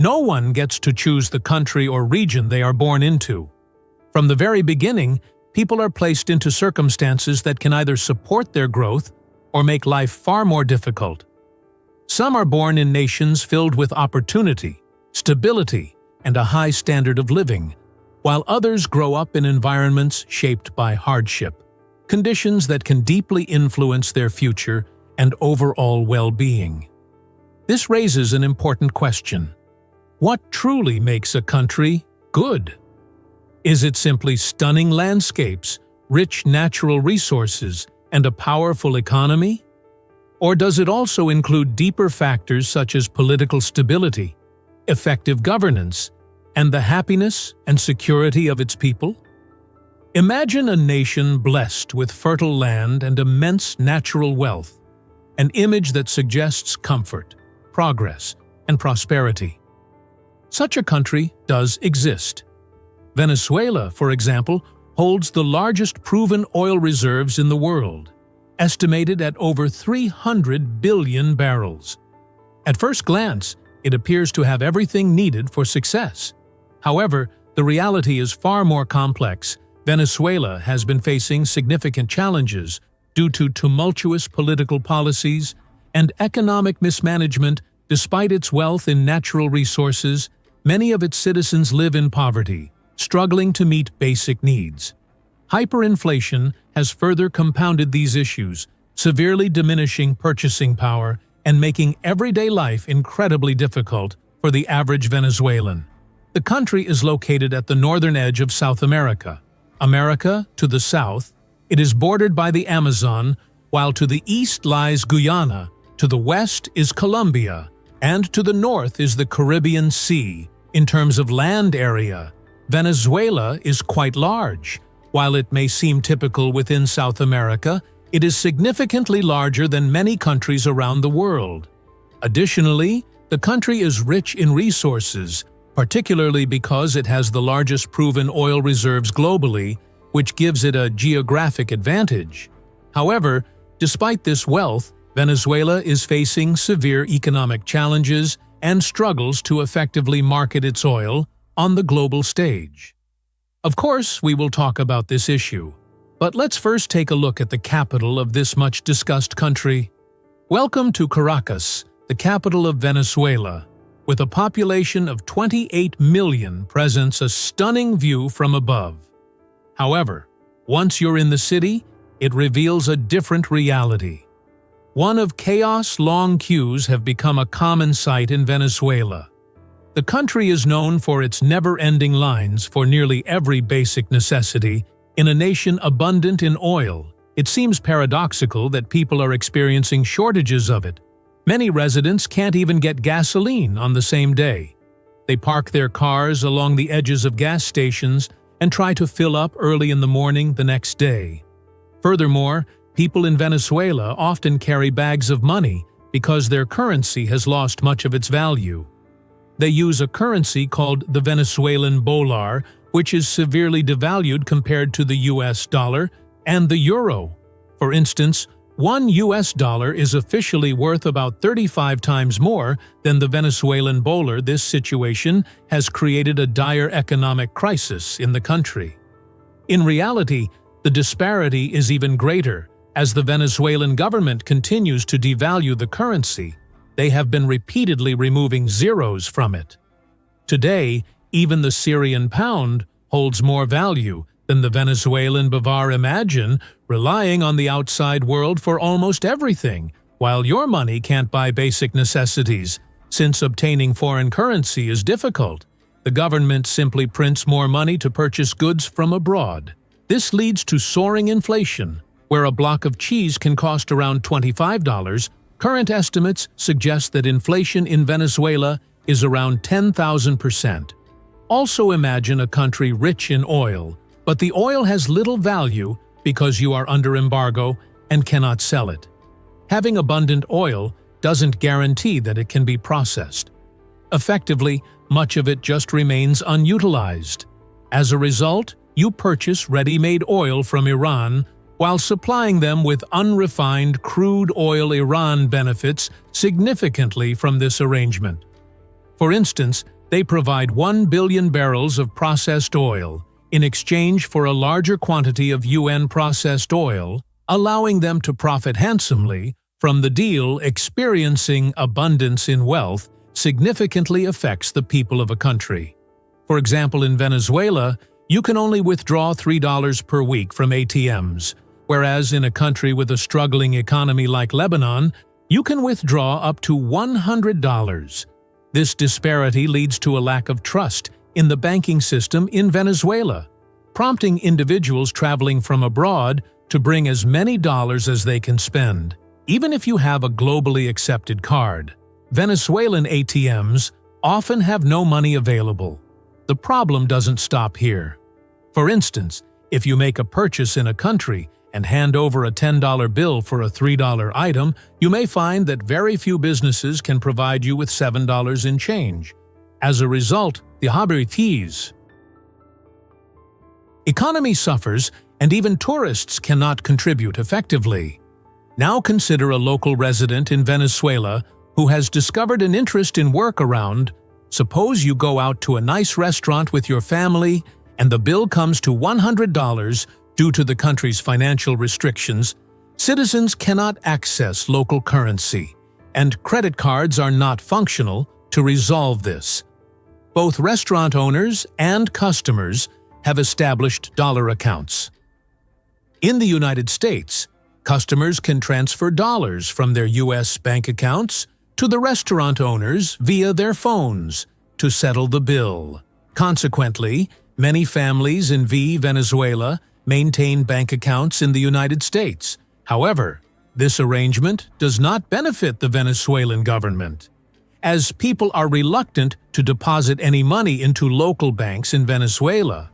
No one gets to choose the country or region they are born into. From the very beginning, people are placed into circumstances that can either support their growth or make life far more difficult. Some are born in nations filled with opportunity, stability, and a high standard of living, while others grow up in environments shaped by hardship, conditions that can deeply influence their future and overall well-being. This raises an important question. What truly makes a country good? Is it simply stunning landscapes, rich natural resources, and a powerful economy? Or does it also include deeper factors such as political stability, effective governance, and the happiness and security of its people? Imagine a nation blessed with fertile land and immense natural wealth, an image that suggests comfort, progress, and prosperity. Such a country does exist. Venezuela, for example, holds the largest proven oil reserves in the world, estimated at over 300 billion barrels. At first glance, it appears to have everything needed for success. However, the reality is far more complex. Venezuela has been facing significant challenges due to tumultuous political policies and economic mismanagement. Despite its wealth in natural resources, many of its citizens live in poverty, struggling to meet basic needs. Hyperinflation has further compounded these issues, severely diminishing purchasing power and making everyday life incredibly difficult for the average Venezuelan. The country is located at the northern edge of South America. To the south, it is bordered by the Amazon, while to the east lies Guyana, to the west is Colombia, and to the north is the Caribbean Sea. In terms of land area, Venezuela is quite large. While it may seem typical within South America, it is significantly larger than many countries around the world. Additionally, the country is rich in resources, particularly because it has the largest proven oil reserves globally, which gives it a geographic advantage. However, despite this wealth, Venezuela is facing severe economic challenges and struggles to effectively market its oil on the global stage. Of course, we will talk about this issue, but let's first take a look at the capital of this much-discussed country. Welcome to Caracas, the capital of Venezuela. With a population of 28 million, presents a stunning view from above. However, once you're in the city, it reveals a different reality. One of chaos, long queues have become a common sight in Venezuela. The country is known for its never-ending lines for nearly every basic necessity. In a nation abundant in oil, it seems paradoxical that people are experiencing shortages of it. Many residents can't even get gasoline on the same day. They park their cars along the edges of gas stations and try to fill up early in the morning the next day. Furthermore, people in Venezuela often carry bags of money because their currency has lost much of its value. They use a currency called the Venezuelan bollar, which is severely devalued compared to the US dollar and the euro. For instance, $1 US is officially worth about 35 times more than the Venezuelan bollar. This situation has created a dire economic crisis in the country. In reality, the disparity is even greater. As the Venezuelan government continues to devalue the currency, they have been repeatedly removing zeros from it. Today, even the Syrian pound holds more value than the Venezuelan bolivar. Imagine relying on the outside world for almost everything, while your money can't buy basic necessities. Since obtaining foreign currency is difficult, the government simply prints more money to purchase goods from abroad. This leads to soaring inflation, where a block of cheese can cost around $25. Current estimates suggest that inflation in Venezuela is around 10,000%. Also imagine a country rich in oil, but the oil has little value because you are under embargo and cannot sell it. Having abundant oil doesn't guarantee that it can be processed. Effectively, much of it just remains unutilized. As a result, you purchase ready-made oil from Iran while supplying them with unrefined crude oil. Iran benefits significantly from this arrangement. For instance, they provide 1 billion barrels of processed oil in exchange for a larger quantity of UN processed oil, allowing them to profit handsomely from the deal. Experiencing abundance in wealth significantly affects the people of a country. For example, in Venezuela, you can only withdraw $3 per week from ATMs, whereas in a country with a struggling economy like Lebanon, you can withdraw up to $100. This disparity leads to a lack of trust in the banking system in Venezuela, prompting individuals traveling from abroad to bring as many dollars as they can spend, even if you have a globally accepted card. Venezuelan ATMs often have no money available. The problem doesn't stop here. For instance, if you make a purchase in a country and hand over a $10 bill for a $3 item, you may find that very few businesses can provide you with $7 in change. As a result, the hyperinflation economy suffers, and even tourists cannot contribute effectively. Now consider a local resident in Venezuela who has discovered an interest in work around. Suppose you go out to a nice restaurant with your family and the bill comes to $100 due to the country's financial restrictions. Citizens cannot access local currency, and credit cards are not functional to resolve this. Both restaurant owners and customers have established dollar accounts. In the United States, customers can transfer dollars from their U.S. bank accounts to the restaurant owners via their phones to settle the bill. Consequently, many families in Venezuela maintain bank accounts in the United States. However, this arrangement does not benefit the Venezuelan government, as people are reluctant to deposit any money into local banks in Venezuela.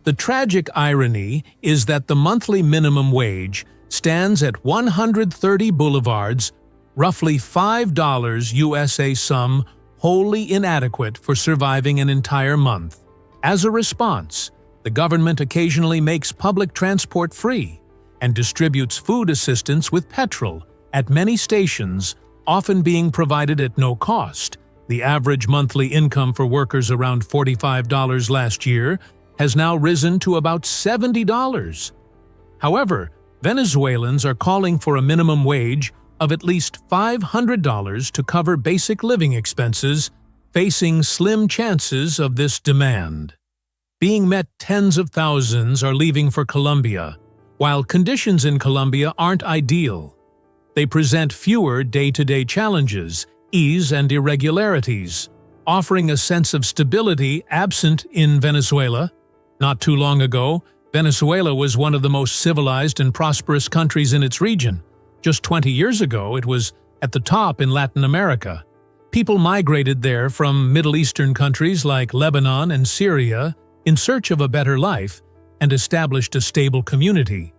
The tragic irony is that the monthly minimum wage stands at 130 bolivares, roughly $5 USA, sum wholly inadequate for surviving an entire month. As a response, the government occasionally makes public transport free and distributes food assistance with petrol at many stations, often being provided at no cost. The average monthly income for workers, around $45 last year, has now risen to about $70. However, Venezuelans are calling for a minimum wage of at least $500 to cover basic living expenses, facing slim chances of this demand being met. Tens of thousands are leaving for Colombia. While conditions in Colombia aren't ideal, they present fewer day-to-day challenges, ease and irregularities, offering a sense of stability absent in Venezuela. Not too long ago, Venezuela was one of the most civilized and prosperous countries in its region. Just 20 years ago, it was at the top in Latin America. People migrated there from Middle Eastern countries like Lebanon and Syria in search of a better life and established a stable community.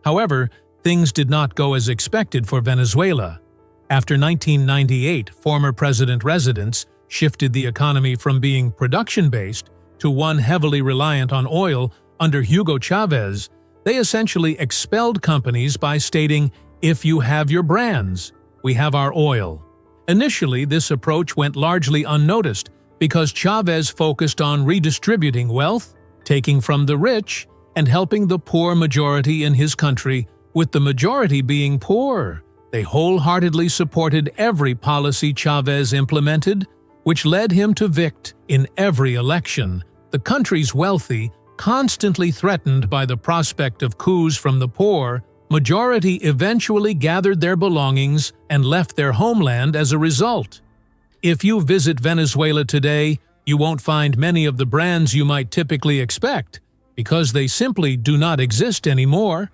However, things did not go as expected for Venezuela. After 1998, former president residents shifted the economy from being production-based to one heavily reliant on oil. Under Hugo Chavez, they essentially expelled companies by stating, "If you have your brands, we have our oil." Initially, this approach went largely unnoticed because Chavez focused on redistributing wealth, taking from the rich, and helping the poor majority in his country, with the majority being poor. They wholeheartedly supported every policy Chavez implemented, which led him to victory in every election. The country's wealthy, constantly threatened by the prospect of coups from the poor, majority eventually gathered their belongings and left their homeland as a result. If you visit Venezuela today, you won't find many of the brands you might typically expect, because they simply do not exist anymore.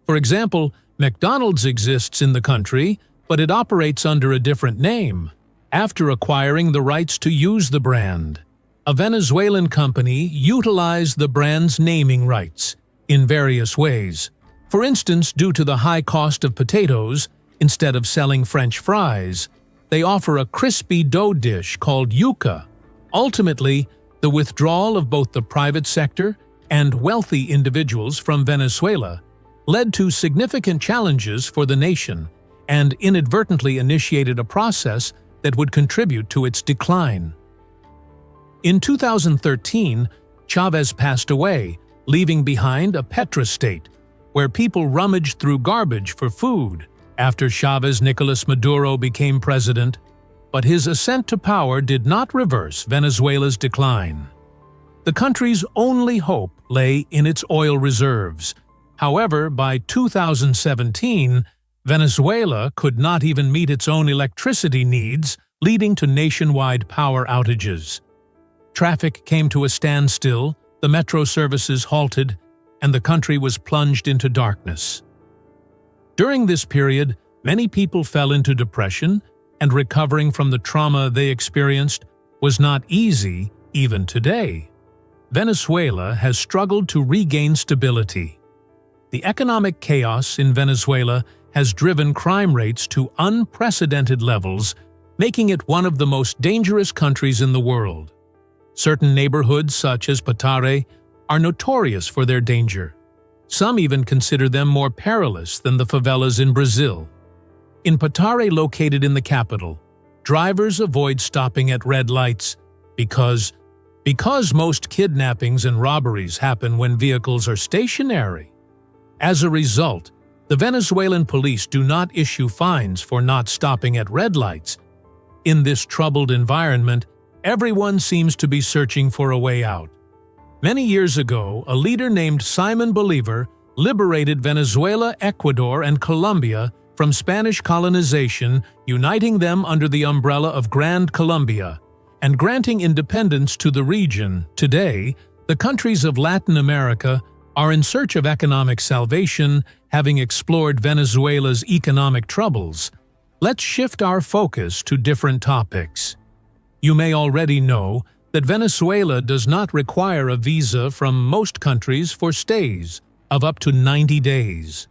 For example, McDonald's exists in the country, but it operates under a different name. After acquiring the rights to use the brand, a Venezuelan company utilized the brand's naming rights in various ways. For instance, due to the high cost of potatoes, instead of selling French fries, they offer a crispy dough dish called yuca. Ultimately, the withdrawal of both the private sector and wealthy individuals from Venezuela led to significant challenges for the nation and inadvertently initiated a process that would contribute to its decline. In 2013, Chavez passed away, leaving behind a petrostate, where people rummaged through garbage for food. After Chavez, Nicolas Maduro became president, but his ascent to power did not reverse Venezuela's decline. The country's only hope lay in its oil reserves. However, by 2017, Venezuela could not even meet its own electricity needs, leading to nationwide power outages. Traffic came to a standstill, the metro services halted, and the country was plunged into darkness. During this period, many people fell into depression, and recovering from the trauma they experienced was not easy even today. Venezuela has struggled to regain stability. The economic chaos in Venezuela has driven crime rates to unprecedented levels, making it one of the most dangerous countries in the world. Certain neighborhoods, such as Petare, are notorious for their danger. Some even consider them more perilous than the favelas in Brazil. In Petare, located in the capital, drivers avoid stopping at red lights because most kidnappings and robberies happen when vehicles are stationary. As a result, the Venezuelan police do not issue fines for not stopping at red lights. In this troubled environment, everyone seems to be searching for a way out. Many years ago, a leader named Simon Bolívar liberated Venezuela, Ecuador, and Colombia from Spanish colonization, uniting them under the umbrella of Grand Colombia, and granting independence to the region. Today, the countries of Latin America are in search of economic salvation, having explored Venezuela's economic troubles. Let's shift our focus to different topics. You may already know that Venezuela does not require a visa from most countries for stays of up to 90 days.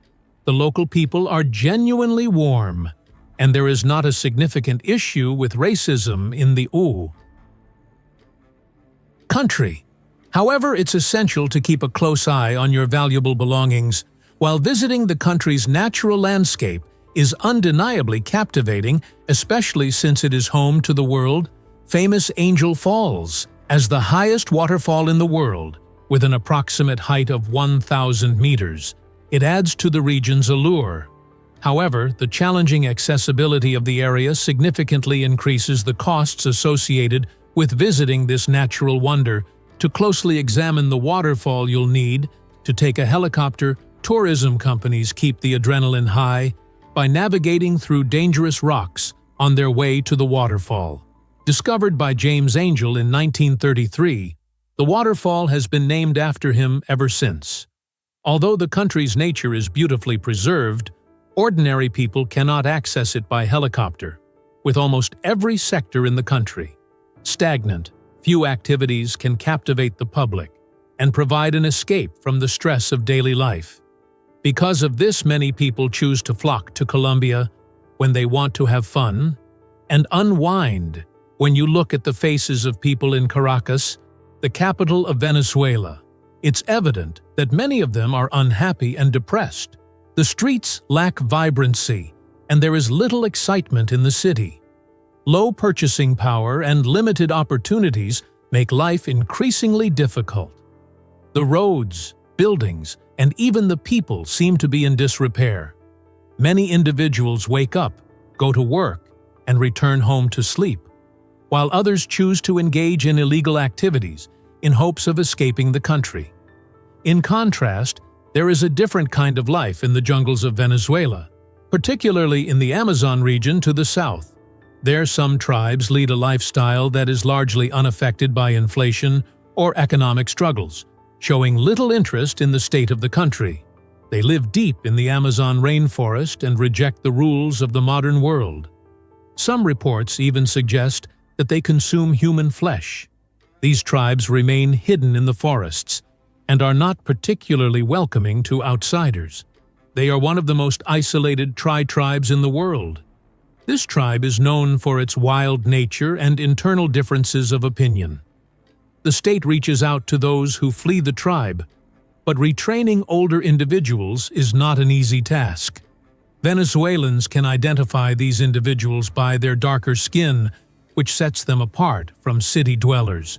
The local people are genuinely warm, and there is not a significant issue with racism in the country. However, it's essential to keep a close eye on your valuable belongings. While visiting the country's natural landscape is undeniably captivating, especially since it is home to the world-famous Angel Falls, as the highest waterfall in the world, with an approximate height of 1,000 meters. It adds to the region's allure. However, the challenging accessibility of the area significantly increases the costs associated with visiting this natural wonder. To closely examine the waterfall, you'll need to take a helicopter. Tourism companies keep the adrenaline high by navigating through dangerous rocks on their way to the waterfall. Discovered by James Angel in 1933, the waterfall has been named after him ever since. Although the country's nature is beautifully preserved, ordinary people cannot access it by helicopter, with almost every sector in the country stagnant. Few activities can captivate the public and provide an escape from the stress of daily life. Because of this, many people choose to flock to Colombia when they want to have fun and unwind. When you look at the faces of people in Caracas, the capital of Venezuela, it's evident that many of them are unhappy and depressed. The streets lack vibrancy, and there is little excitement in the city. Low purchasing power and limited opportunities make life increasingly difficult. The roads, buildings, and even the people seem to be in disrepair. Many individuals wake up, go to work, and return home to sleep, while others choose to engage in illegal activities in hopes of escaping the country. In contrast, there is a different kind of life in the jungles of Venezuela, particularly in the Amazon region to the south. There, some tribes lead a lifestyle that is largely unaffected by inflation or economic struggles, showing little interest in the state of the country. They live deep in the Amazon rainforest and reject the rules of the modern world. Some reports even suggest that they consume human flesh. These tribes remain hidden in the forests and are not particularly welcoming to outsiders. They are one of the most isolated tribes in the world. This tribe is known for its wild nature and internal differences of opinion. The state reaches out to those who flee the tribe, but retraining older individuals is not an easy task. Venezuelans can identify these individuals by their darker skin, which sets them apart from city dwellers.